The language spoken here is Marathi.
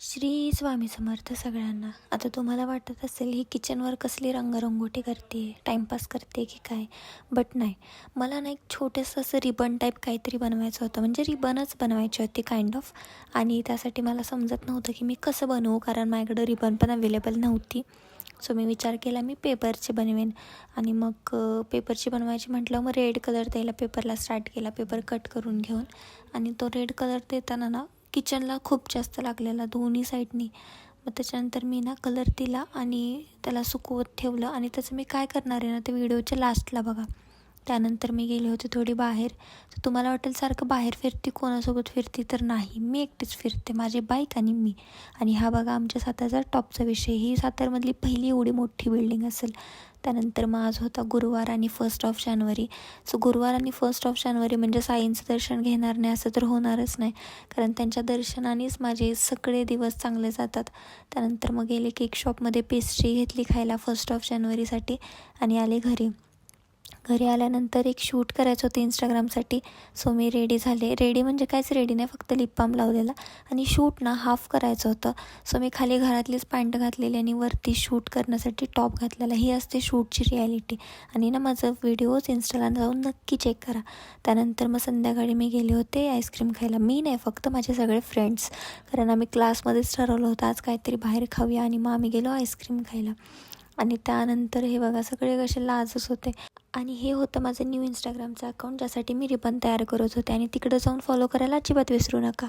श्री स्वामी समर्थ सगळ्यांना. आता तुम्हाला वाटत असेल ही किचनवर कसली रंगरंगोटी करते, टाईमपास करते की काय, बट नाही. मला ना एक छोटंसं असं रिबन टाईप काहीतरी बनवायचं होतं, म्हणजे रिबनच बनवायची होती काइंड ऑफ. आणि त्यासाठी मला समजत नव्हतं की मी कसं बनवू, कारण माझ्याकडं रिबन पण अवेलेबल नव्हती. सो मी विचार केला मी पेपरची बनवेन. आणि मग पेपरची बनवायची म्हटलं, मग रेड कलर द्यायला पेपरला स्टार्ट केला, पेपर कट करून घेऊन. आणि तो रेड कलर देताना ना किचनला खूप जास्त लागलेला दोन्ही साईडनी. मग त्याच्यानंतर मी ना कलर दिला आणि त्याला सुकवत ठेवलं. आणि त्याचं मी काय करणार आहे ना ते व्हिडिओच्या लास्टला बघा. त्यानंतर मी गेले होते थोडी बाहेर. तर तुम्हाला वाटेल सारखं बाहेर फिरते, कोणासोबत फिरते, तर नाही, मी एकटीच फिरते, माझी बाईक आणि मी. आणि हा बघा आमच्या सातारचा टॉपचा विषय, ही सातारमधली पहिली एवढी मोठी बिल्डिंग असेल. त्यानंतर मग आज होता गुरुवार आणि 1 जानेवारी. सो गुरुवार आणि 1 जानेवारी म्हणजे साईंचं दर्शन घेणार नाही असं तर होणारच नाही, कारण त्यांच्या दर्शनानेच माझे सगळे दिवस चांगले जातात. त्यानंतर मग गेले केक शॉपमध्ये पेस्ट्री घेतली खायला 1 जानेवारीसाठी आणि आले घरी. घरी आल्यानंतर एक शूट करायचं होतं इंस्टाग्रामसाठी. सो मी रेडी झाले. रेडी म्हणजे काहीच रेडी नाही, फक्त लिप बाम लावलेला. आणि शूट ना हाफ करायचं होतं. सो मी खाली घरातलीच पॅन्ट घातलेली आणि वरती शूट करण्यासाठी टॉप घातलेला. ही असते शूटची रिॲलिटी. आणि ना माझं व्हिडिओज इंस्टाला जाऊन नक्की चेक करा. त्यानंतर मग संध्याकाळी मी गेले होते आईस्क्रीम खायला. मी नाही, फक्त माझे सगळे फ्रेंड्स, कारण आम्ही क्लासमध्येच ठरवलं होतं आज काहीतरी बाहेर खाऊया. आणि मग आम्ही गेलो आईस्क्रीम खायला. आणि त्यानंतर हे बघा सगळे कसे लाजच होते. आणि हे होतं माझं न्यू इंस्टाग्रामचं अकाउंट, ज्यासाठी मी रिबन तयार करत होते. आणि तिकडं जाऊन फॉलो करायला अजिबात विसरू नका.